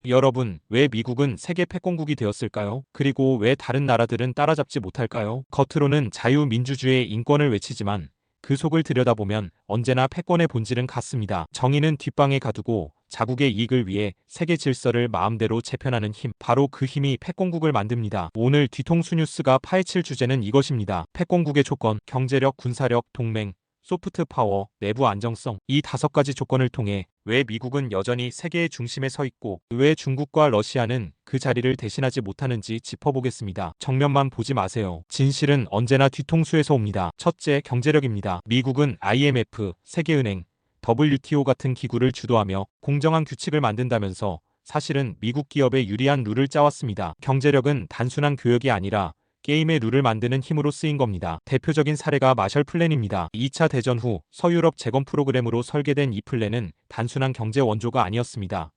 여러분, 왜 미국은 세계 패권국이 되었을까요? 그리고 왜 다른 나라들은 따라잡지 못할까요? 겉으로는 자유민주주의의 인권을 외치지만 그 속을 들여다보면 언제나 패권의 본질은 같습니다. 정의는 뒷방에 가두고 자국의 이익을 위해 세계 질서를 마음대로 재편하는 힘, 바로 그 힘이 패권국을 만듭니다. 오늘 뒤통수 뉴스가 파헤칠 주제는 이것입니다. 패권국의 조건, 경제력, 군사력, 동맹, 소프트 파워, 내부 안정성, 이 5가지 조건을 통해 왜 미국은 여전히 세계의 중심에 서 있고 왜 중국과 러시아는 그 자리를 대신하지 못하는지 짚어보겠습니다. 정면만 보지 마세요. 진실은 언제나 뒤통수에서 옵니다. 첫째, 경제력입니다. 미국은 IMF, 세계은행, WTO 같은 기구를 주도하며 공정한 규칙을 만든다면서 사실은 미국 기업에 유리한 룰을 짜왔습니다. 경제력은 단순한 교역이 아니라 게임의 룰을 만드는 힘으로 쓰인 겁니다. 대표적인 사례가 마셜 플랜입니다. 2차 대전 후 서유럽 재건 프로그램으로 설계된 이 플랜은 단순한 경제 원조가 아니었습니다.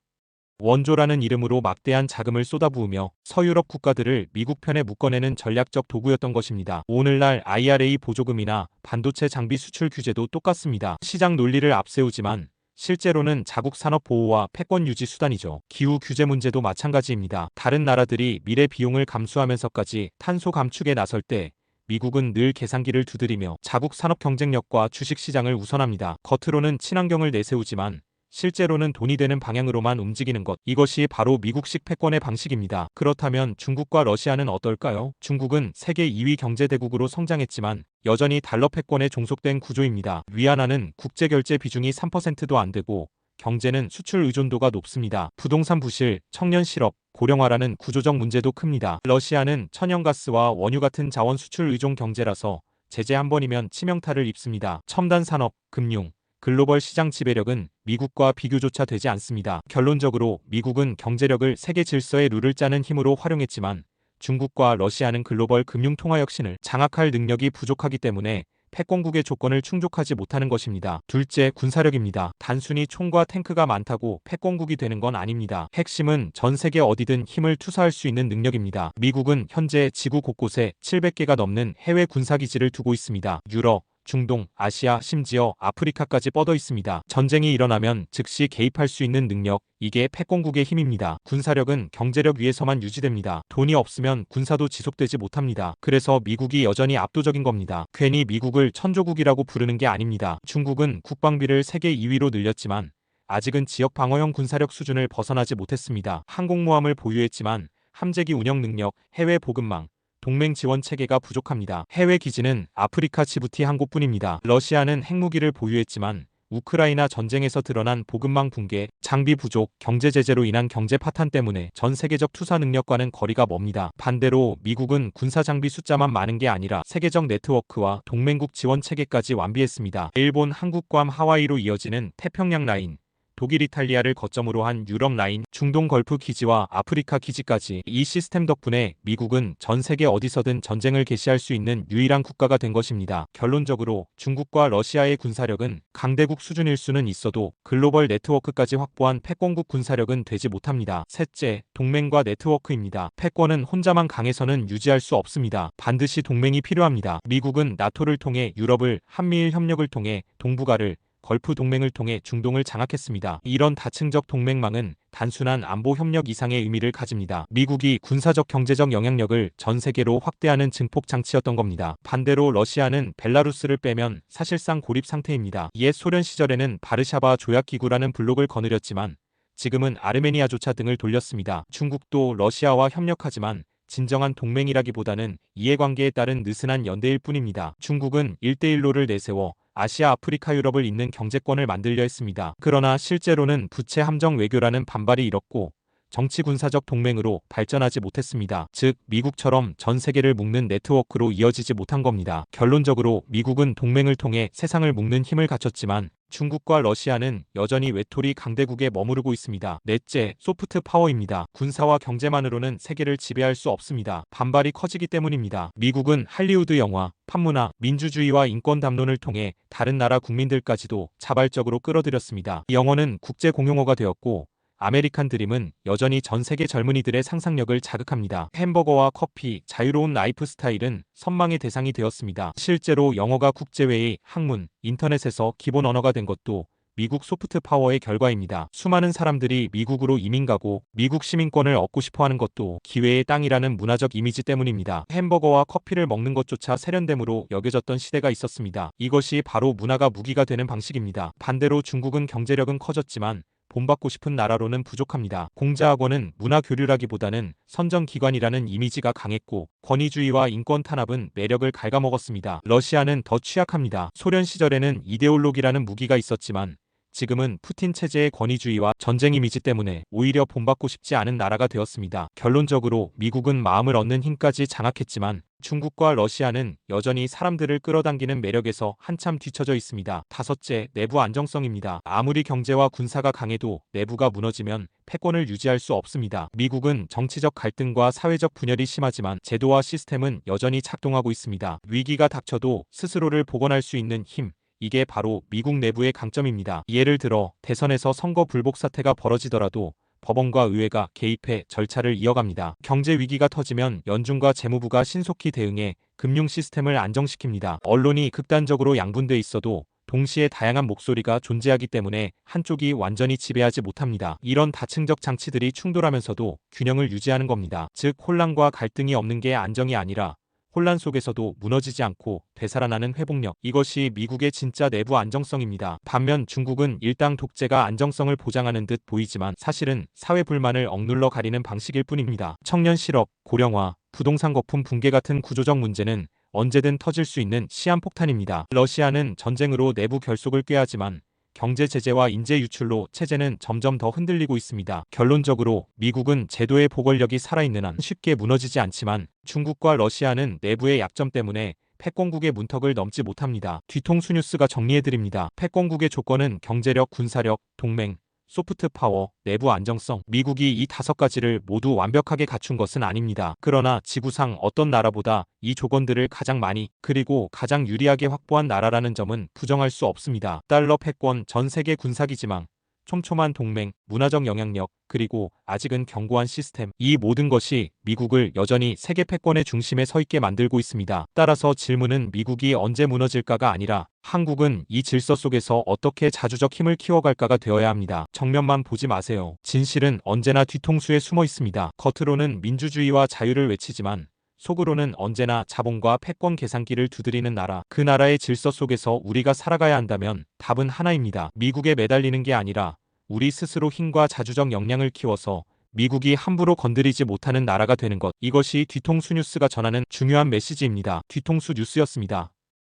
원조라는 이름으로 막대한 자금을 쏟아부으며 서유럽 국가들을 미국 편에 묶어내는 전략적 도구였던 것입니다. 오늘날 IRA 보조금이나 반도체 장비 수출 규제도 똑같습니다. 시장 논리를 앞세우지만 실제로는 자국 산업 보호와 패권 유지 수단이죠. 기후 규제 문제도 마찬가지입니다. 다른 나라들이 미래 비용을 감수하면서까지 탄소 감축에 나설 때 미국은 늘 계산기를 두드리며 자국 산업 경쟁력과 주식 시장을 우선합니다. 겉으로는 친환경을 내세우지만 실제로는 돈이 되는 방향으로만 움직이는 것. 이것이 바로 미국식 패권의 방식입니다. 그렇다면 중국과 러시아는 어떨까요? 중국은 세계 2위 경제대국으로 성장했지만 여전히 달러 패권에 종속된 구조입니다. 위안화는 국제결제 비중이 3%도 안 되고 경제는 수출 의존도가 높습니다. 부동산 부실, 청년 실업, 고령화라는 구조적 문제도 큽니다. 러시아는 천연가스와 원유 같은 자원 수출 의존 경제라서 제재 한 번이면 치명타를 입습니다. 첨단 산업, 금융, 글로벌 시장 지배력은 미국과 비교조차 되지 않습니다. 결론적으로 미국은 경제력을 세계 질서의 룰을 짜는 힘으로 활용했지만 중국과 러시아는 글로벌 금융 통화 혁신을 장악할 능력이 부족하기 때문에 패권국의 조건을 충족하지 못하는 것입니다. 둘째, 군사력입니다. 단순히 총과 탱크가 많다고 패권국이 되는 건 아닙니다. 핵심은 전 세계 어디든 힘을 투사할 수 있는 능력입니다. 미국은 현재 지구 곳곳에 700개가 넘는 해외 군사기지를 두고 있습니다. 유럽, 중동, 아시아, 심지어 아프리카까지 뻗어 있습니다. 전쟁이 일어나면 즉시 개입할 수 있는 능력, 이게 패권국의 힘입니다. 군사력은 경제력 위에서만 유지됩니다. 돈이 없으면 군사도 지속되지 못합니다. 그래서 미국이 여전히 압도적인 겁니다. 괜히 미국을 천조국이라고 부르는 게 아닙니다. 중국은 국방비를 세계 2위로 늘렸지만 아직은 지역 방어형 군사력 수준을 벗어나지 못했습니다. 항공모함을 보유했지만 함재기 운영 능력, 해외 보급망, 동맹 지원 체계가 부족합니다. 해외 기지는 아프리카 지부티 한 곳뿐입니다. 러시아는 핵무기를 보유했지만 우크라이나 전쟁에서 드러난 보급망 붕괴, 장비 부족, 경제 제재로 인한 경제 파탄 때문에 전 세계적 투사 능력과는 거리가 멉니다. 반대로 미국은 군사 장비 숫자만 많은 게 아니라 세계적 네트워크와 동맹국 지원 체계까지 완비했습니다. 일본 한국괌 하와이로 이어지는 태평양 라인, 독일 이탈리아를 거점으로 한 유럽 라인, 중동 걸프 기지와 아프리카 기지까지, 이 시스템 덕분에 미국은 전 세계 어디서든 전쟁을 개시할 수 있는 유일한 국가가 된 것입니다. 결론적으로 중국과 러시아의 군사력은 강대국 수준일 수는 있어도 글로벌 네트워크까지 확보한 패권국 군사력은 되지 못합니다. 셋째, 동맹과 네트워크입니다. 패권은 혼자만 강해서는 유지할 수 없습니다. 반드시 동맹이 필요합니다. 미국은 나토를 통해 유럽을, 한미일 협력을 통해 동북아를, 걸프 동맹을 통해 중동을 장악했습니다. 이런 다층적 동맹망은 단순한 안보 협력 이상의 의미를 가집니다. 미국이 군사적 경제적 영향력을 전 세계로 확대하는 증폭 장치였던 겁니다. 반대로 러시아는 벨라루스를 빼면 사실상 고립 상태입니다. 옛 소련 시절에는 바르샤바 조약기구라는 블록을 거느렸지만 지금은 아르메니아조차 등을 돌렸습니다. 중국도 러시아와 협력하지만 진정한 동맹이라기보다는 이해관계에 따른 느슨한 연대일 뿐입니다. 중국은 1대1로를 내세워 아시아, 아프리카, 유럽을 잇는 경제권을 만들려 했습니다. 그러나 실제로는 부채 함정 외교라는 반발이 일었고 정치 군사적 동맹으로 발전하지 못했습니다. 즉 미국처럼 전 세계를 묶는 네트워크로 이어지지 못한 겁니다. 결론적으로 미국은 동맹을 통해 세상을 묶는 힘을 갖췄지만 중국과 러시아는 여전히 외톨이 강대국에 머무르고 있습니다. 넷째, 소프트 파워입니다. 군사와 경제만으로는 세계를 지배할 수 없습니다. 반발이 커지기 때문입니다. 미국은 할리우드 영화, 팝문화, 민주주의와 인권 담론을 통해 다른 나라 국민들까지도 자발적으로 끌어들였습니다. 영어는 국제 공용어가 되었고 아메리칸 드림은 여전히 전 세계 젊은이들의 상상력을 자극합니다. 햄버거와 커피, 자유로운 라이프 스타일은 선망의 대상이 되었습니다. 실제로 영어가 국제회의, 학문, 인터넷에서 기본 언어가 된 것도 미국 소프트 파워의 결과입니다. 수많은 사람들이 미국으로 이민 가고 미국 시민권을 얻고 싶어하는 것도 기회의 땅이라는 문화적 이미지 때문입니다. 햄버거와 커피를 먹는 것조차 세련됨으로 여겨졌던 시대가 있었습니다. 이것이 바로 문화가 무기가 되는 방식입니다. 반대로 중국은 경제력은 커졌지만 본받고 싶은 나라로는 부족합니다. 공자학원은 문화 교류라기보다는 선정기관이라는 이미지가 강했고 권위주의와 인권 탄압은 매력을 갉아먹었습니다. 러시아는 더 취약합니다. 소련 시절에는 이데올로기라는 무기가 있었지만 지금은 푸틴 체제의 권위주의와 전쟁 이미지 때문에 오히려 본받고 싶지 않은 나라가 되었습니다. 결론적으로 미국은 마음을 얻는 힘까지 장악했지만 중국과 러시아는 여전히 사람들을 끌어당기는 매력에서 한참 뒤처져 있습니다. 다섯째, 내부 안정성입니다. 아무리 경제와 군사가 강해도 내부가 무너지면 패권을 유지할 수 없습니다. 미국은 정치적 갈등과 사회적 분열이 심하지만 제도와 시스템은 여전히 작동하고 있습니다. 위기가 닥쳐도 스스로를 복원할 수 있는 힘, 이게 바로 미국 내부의 강점입니다. 예를 들어 대선에서 선거 불복 사태가 벌어지더라도 법원과 의회가 개입해 절차를 이어갑니다. 경제 위기가 터지면 연준과 재무부가 신속히 대응해 금융 시스템을 안정시킵니다. 언론이 극단적으로 양분돼 있어도 동시에 다양한 목소리가 존재하기 때문에 한쪽이 완전히 지배하지 못합니다. 이런 다층적 장치들이 충돌하면서도 균형을 유지하는 겁니다. 즉 혼란과 갈등이 없는 게 안정이 아니라 혼란 속에서도 무너지지 않고 되살아나는 회복력. 이것이 미국의 진짜 내부 안정성입니다. 반면 중국은 일당 독재가 안정성을 보장하는 듯 보이지만 사실은 사회 불만을 억눌러 가리는 방식일 뿐입니다. 청년 실업, 고령화, 부동산 거품 붕괴 같은 구조적 문제는 언제든 터질 수 있는 시한폭탄입니다. 러시아는 전쟁으로 내부 결속을 꾀하지만 경제 제재와 인재 유출로 체제는 점점 더 흔들리고 있습니다. 결론적으로 미국은 제도의 보궐력이 살아있는 한 쉽게 무너지지 않지만 중국과 러시아는 내부의 약점 때문에 패권국의 문턱을 넘지 못합니다. 뒤통수 뉴스가 정리해드립니다. 패권국의 조건은 경제력, 군사력, 동맹, 소프트 파워, 내부 안정성. 미국이 이 5가지를 모두 완벽하게 갖춘 것은 아닙니다. 그러나 지구상 어떤 나라보다 이 조건들을 가장 많이 그리고 가장 유리하게 확보한 나라라는 점은 부정할 수 없습니다. 달러 패권, 전 세계 군사기지망, 촘촘한 동맹, 문화적 영향력, 그리고 아직은 견고한 시스템. 이 모든 것이 미국을 여전히 세계 패권의 중심에 서 있게 만들고 있습니다. 따라서 질문은 미국이 언제 무너질까가 아니라 한국은 이 질서 속에서 어떻게 자주적 힘을 키워갈까가 되어야 합니다. 정면만 보지 마세요. 진실은 언제나 뒤통수에 숨어 있습니다. 겉으로는 민주주의와 자유를 외치지만 속으로는 언제나 자본과 패권 계산기를 두드리는 나라. 그 나라의 질서 속에서 우리가 살아가야 한다면 답은 하나입니다. 미국에 매달리는 게 아니라 우리 스스로 힘과 자주적 역량을 키워서 미국이 함부로 건드리지 못하는 나라가 되는 것. 이것이 뒤통수 뉴스가 전하는 중요한 메시지입니다. 뒤통수 뉴스였습니다.